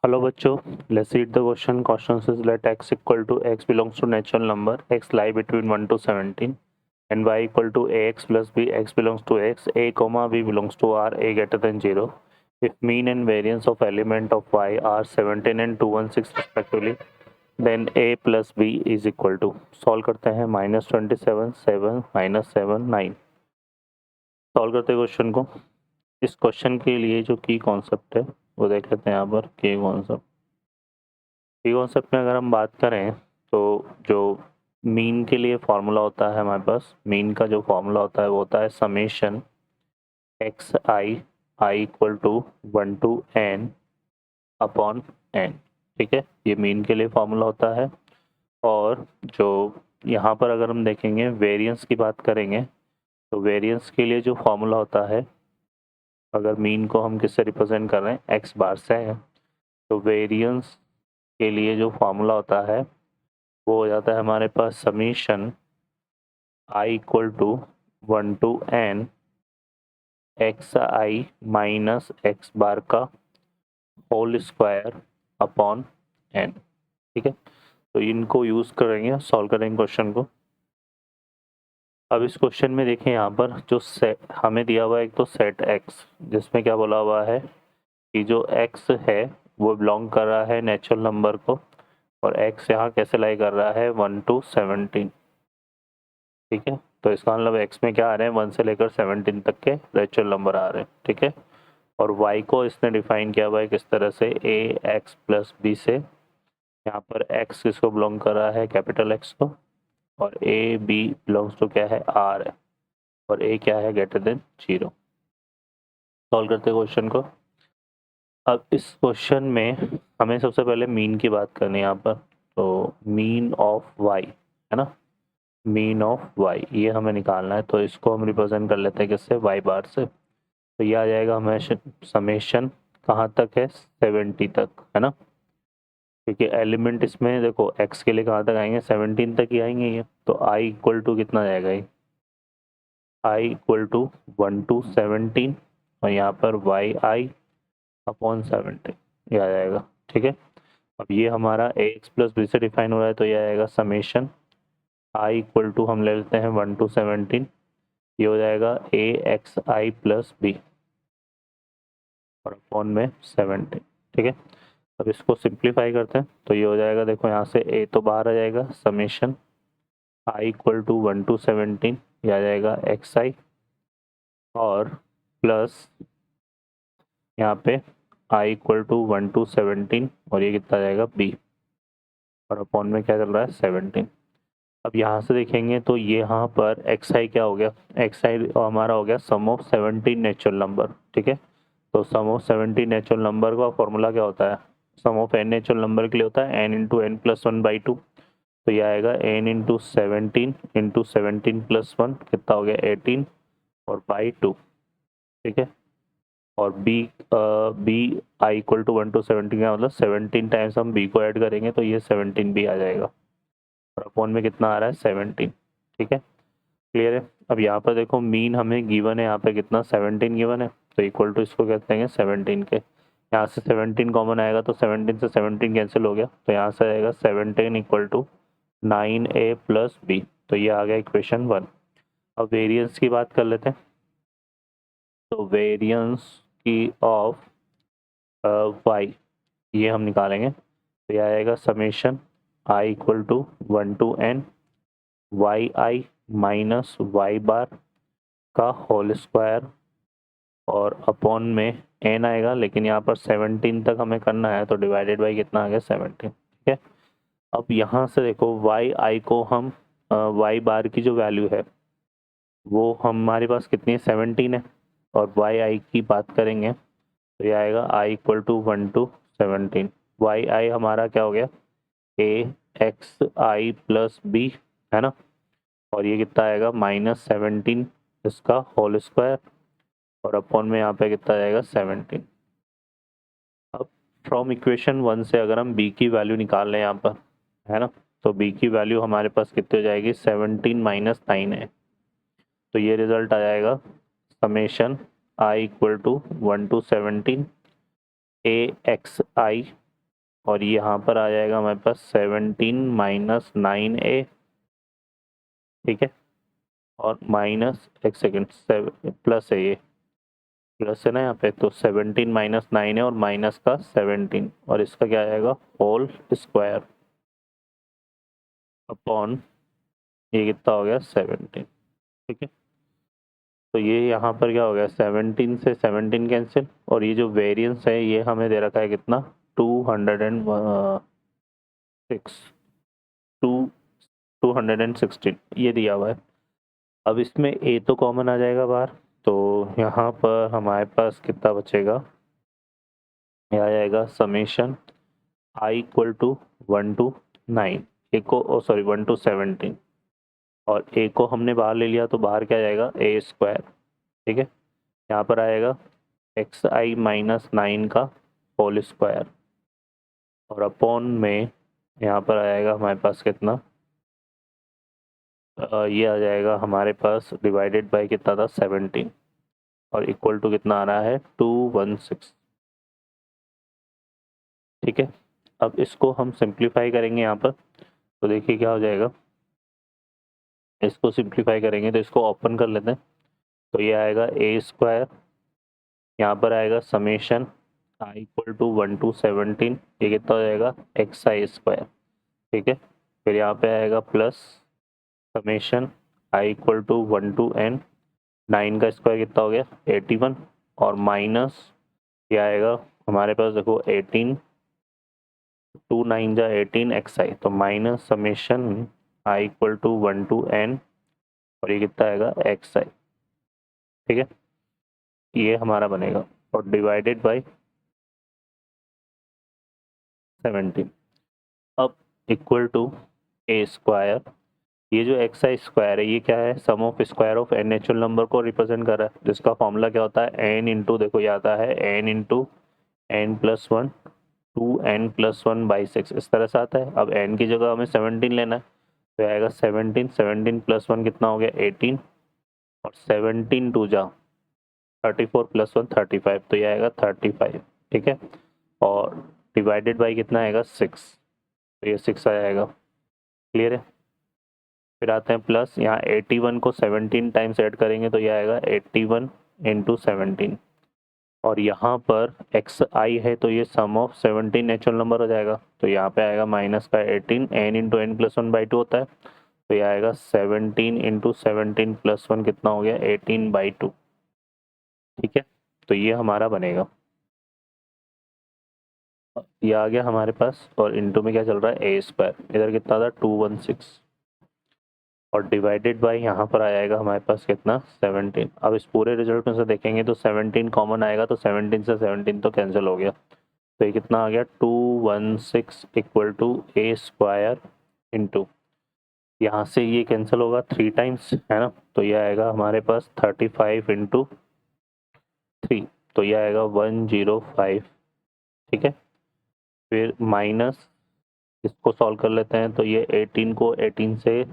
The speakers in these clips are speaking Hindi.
हेलो बच्चों, let's read the question. Question says let x equal to x belongs to natural number x lie between 1 to 17 and y equal to ax plus b x belongs to x a comma b belongs to r a greater than 0. If mean and variance of element of y are 17 and 216 respectively, then a plus b is equal to. Solve करते हैं. -27 7 -7 9. सॉल्व करते हैं क्वेश्चन को. इस क्वेश्चन के लिए जो की कॉन्सेप्ट है वो देख लेते हैं यहाँ पर. की कॉन्सेप्ट में अगर हम बात करें तो जो मीन के लिए फॉर्मूला होता है हमारे पास, मीन का जो फॉर्मूला होता है वो होता है summation X I equal to 1 to n upon n. ठीक है, ये मीन के लिए फॉर्मूला होता है. और जो यहाँ पर अगर हम देखेंगे वेरिएंस की बात करेंगे तो वेरिएंस के लिए जो फॉर्मूला होता है, अगर मीन को हम किससे रिप्रेजेंट कर रहे हैं, एक्स बार से है, तो वेरिएंस के लिए जो फॉर्मूला होता है वो हो जाता है हमारे पास summation i equal to 1 to n x i minus x bar का होल स्क्वायर अपॉन n. ठीक है, तो इनको यूज़ करेंगे, सॉल्व करेंगे क्वेश्चन को. अब इस क्वेश्चन में देखें यहाँ पर जो सेट हमें दिया हुआ है, एक तो सेट x जिसमें क्या बोला हुआ है कि जो x है वो बिलोंग कर रहा है नेचुरल नंबर को, और x यहाँ कैसे लाई कर रहा है 1 टू 17. ठीक है, तो इसका मतलब x में क्या आ रहे हैं 1 से लेकर 17 तक के नेचुरल नंबर आ रहे हैं. ठीक है, और y को इसने डिफाइन किया हुआ है किस तरह से, a x प्लस b से. यहाँ पर x किसको बिलोंग कर रहा है, कैपिटल x को, और a b बिलोंग्स टू क्या है, r है, और a क्या है, ग्रेटर देन 0. सॉल्व करते हैं क्वेश्चन को. अब इस क्वेश्चन में हमें सबसे पहले मीन की बात करनी है यहाँ पर. तो मीन ऑफ y है ना, मीन ऑफ y ये हमें निकालना है. तो इसको हम रिप्रेजेंट कर लेते हैं किससे, y बार से. तो ये आ जाएगा हमें समेशन कहाँ तक है, 70 तक, है ना. क्योंकि एलिमेंट इसमें देखो x के लिए कहाँ तक आएंगे, 17 तक ही आएंगे ये. तो i इक्वल टू कितना जाएगा, ये i इक्वल टू 1 टू 17, और यहाँ पर वाई आई अपॉन 17 ये आ जाएगा. ठीक है, अब ये हमारा ए एक्स प्लस बी से डिफाइन हो रहा है, तो ये आएगा समेशन आई इक्वल टू, हम ले लेते हैं 1 टू 17, ये हो जाएगा ए एक्स आई प्लस बी और अपॉन में 17. ठीक है, अब इसको सिंप्लीफाई करते हैं तो ये हो जाएगा, देखो यहाँ से ए तो बाहर आ जाएगा, summation I equal to 1 to 17 ये आ जाएगा एक्स आई, और प्लस यहाँ पे आई इक्वल टू 1 टू 17, और ये कितना जाएगा बी, और अपॉन में क्या चल रहा है 17. अब यहाँ से देखेंगे तो ये यहाँ पर एक्स आई क्या हो गया, एक्स आई हमारा हो गया सम ऑफ 17 नेचुरल नंबर. ठीक है, तो सम ऑफ 17 नेचुरल नंबर का फॉर्मूला क्या होता है, sum of N natural number के लिए होता है N into N plus 1 by 2. तो ये आएगा एन इंटू 17 इंटू 17 प्लस 1 कितना हो गया 18 और बाई 2. ठीक है, और B I equal to 1 to 17 का मतलब 17 टाइम्स हम बी को ऐड करेंगे तो ये 17 भी आ जाएगा, और अपॉन में कितना आ रहा है 17. ठीक है, क्लियर है. अब यहाँ पर देखो मीन हमें गिवन है, यहाँ पे कितना 17 गिवन है, तो इक्वल टू इसको कहते हैं 17 के. यहाँ से 17 कॉमन आएगा तो 17 से 17 कैंसिल हो गया, तो यहाँ से आएगा 17 equal to 9a plus B. तो ये आ गया इक्वेशन 1. अब वेरिएंस की बात कर लेते हैं. तो वेरिएंस की ऑफ वाई ये हम निकालेंगे, तो यह आएगा summation I equal to 1 to n y i minus y bar का होल स्क्वायर, और अपॉन में n आएगा, लेकिन यहाँ पर 17 तक हमें करना है तो डिवाइडेड बाई कितना आ गया 17. ठीक है, अब यहाँ से देखो वाई आई को हम वाई बार की जो वैल्यू है वो हमारे पास कितनी है 17 है, और वाई आई की बात करेंगे तो ये आएगा आई इक्वल टू 1 टू 17. वाई आई हमारा क्या हो गया, ए एक्स आई प्लस बी, है ना, और ये कितना आएगा -17 इसका होल स्क्वायर, और अपॉन में यहाँ पे कितना आएगा 17. अब फ्रॉम इक्वेशन 1 से अगर हम b की वैल्यू निकाल लें यहाँ पर, है ना, तो b की वैल्यू हमारे पास कितनी हो जाएगी 17 माइनस 9 है. तो ये रिजल्ट आ जाएगा summation I equal to 1 to 17 a x i और यहाँ पर आ जाएगा हमारे पास 17 माइनस 9a, ठीक है, और माइनस एक सेकेंड प्लस है, ये प्लस है ना यहाँ पे, तो 17 माइनस 9 है और माइनस का 17 और इसका क्या आएगा होल स्क्वायर अपॉन ये कितना हो गया 17, ठीक है। तो ये यहाँ पर क्या हो गया 17 से 17 कैंसिल और ये जो वेरिएंस है ये हमें दे रखा है कितना 216 ये दिया हुआ है। अब इसमें a तो कॉमन आ जाएगा बाहर, तो यहाँ पर हमारे पास कितना बचेगा, ये आ जाएगा summation i equal to 1 to 9 a को सॉरी 1 to 17 और a को हमने बाहर ले लिया तो बाहर क्या जाएगा a स्क्वायर, ठीक है। यहाँ पर आएगा xi माइनस 9 का होल स्क्वायर और अपॉन में यहाँ पर आएगा हमारे पास कितना ये आ जाएगा हमारे पास डिवाइडेड बाय कितना था 17 और इक्वल टू कितना आ रहा है 216, ठीक है। अब इसको हम सिंप्लीफाई करेंगे यहाँ पर, तो देखिए क्या हो जाएगा, इसको सिंप्लीफाई करेंगे तो इसको ओपन कर लेते हैं, तो ये आएगा a स्क्वायर, यहाँ पर आएगा summation i equal to 1 to 17, ये कितना हो जाएगा xi स्क्वायर, ठीक है। फिर यहाँ पे आएगा plus summation i equal to 1 to n, 9 का स्क्वायर कितना हो गया 81 और माइनस ये आएगा हमारे पास देखो 18 2 9 जा 18 xi, तो minus summation i equal to 1 to n और ये कितना आएगा xi, ठीक है। ये हमारा बनेगा और डिवाइडेड बाय 17 अब इक्वल टू a स्क्वायर, ये जो xi स्क्वायर है ये क्या है sum of square of n natural number को रिप्रेजेंट कर रहा है, जिसका फॉर्मूला क्या होता है n इंटू देखो ये आता है n into n plus 1 2n plus 1 by 6 इस तरह से आता है। अब n की जगह हमें 17 लेना है तो आएगा 17 प्लस 1 कितना हो गया 18 और 17 टू जा 34 प्लस 1 35, तो ये आएगा 35, ठीक है। और डिवाइडेड बाई कितना आएगा 6, तो ये 6 आ जाएगा, क्लियर है। फिर आते हैं प्लस, यहाँ 81 को 17 टाइम्स ऐड करेंगे तो ये आएगा 81 इंटू 17 और यहाँ पर xi है तो ये सम ऑफ 17 नेचुरल नंबर हो जाएगा, तो यहाँ पे आएगा माइनस का 18 n into N plus 1 by 2 होता है, तो ये आएगा 17 इंटू 17 प्लस 1 कितना हो गया 18 बाई 2, ठीक है। तो ये हमारा बनेगा, ये आ गया हमारे पास और इंटू में क्या चल रहा है a स्क्वायर, इधर कितना था 216 और डिवाइडेड बाय यहाँ पर आ जाएगा हमारे पास कितना 17। अब इस पूरे रिजल्ट में से देखेंगे तो 17 कॉमन आएगा, तो 17 से 17 तो कैंसिल हो गया, तो ये कितना आ गया 216 equal to a square into यहाँ से ये कैंसिल होगा 3 टाइम्स है ना, तो ये आएगा हमारे पास 35 इंटू 3, तो ये आएगा 105, ठीक है। फिर माइनस इसको सॉल्व कर लेते हैं, तो ये 18 को 18 से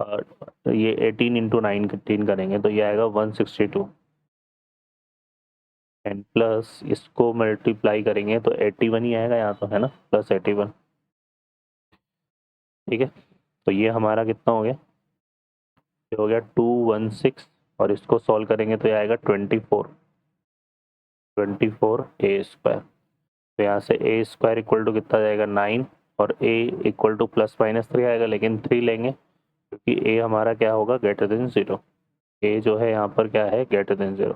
ये 18 इंटू 19 करेंगे तो ये आएगा 162 एंड प्लस इसको मल्टीप्लाई करेंगे तो 81 ही आएगा यहाँ तो है ना, प्लस 81, ठीक है। तो ये हमारा कितना हो गया, ये हो गया 216 और इसको सॉल्व करेंगे तो ये आएगा 24 a स्क्वायर, तो यहाँ से a स्क्वायर इक्वल टू कितना जाएगा 9 और a equal two plus minus 3 आएगा, लेकिन 3 लेंगे क्योंकि a हमारा क्या होगा ग्रेटर देन 0, a जो है यहाँ पर क्या है ग्रेटर देन 0,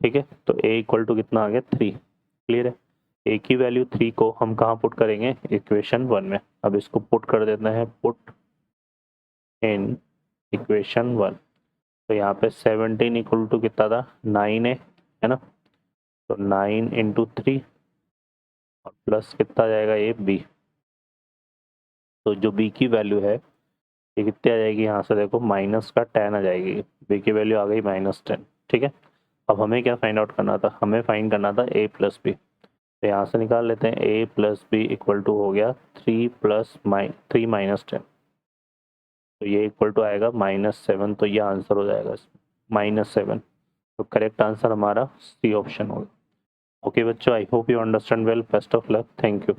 ठीक है। तो a इक्वल टू कितना आ गया 3, क्लियर है। a की वैल्यू 3 को हम कहाँ पुट करेंगे इक्वेशन 1 में, अब इसको पुट कर देते हैं पुट इन इक्वेशन 1, तो यहाँ पे 17 इक्वल टू कितना था 9 है ना, तो 9 इंटू 3 और प्लस कितना जाएगा ये b, तो जो b की वैल्यू है ये कितनी आ जाएगी यहाँ से देखो माइनस का 10 आ जाएगी, b की वैल्यू आ गई -10, ठीक है। अब हमें क्या फाइंड आउट करना था, हमें फाइंड करना था a प्लस बी, तो यहाँ से निकाल लेते हैं a plus B equal to हो गया 3 प्लस 3 माइनस 10, तो ये इक्वल टू आएगा -7, तो ये आंसर हो जाएगा -7, तो करेक्ट आंसर हमारा सी ऑप्शन होगा। ओके बच्चों, I hope you understand well, best of luck, thank you.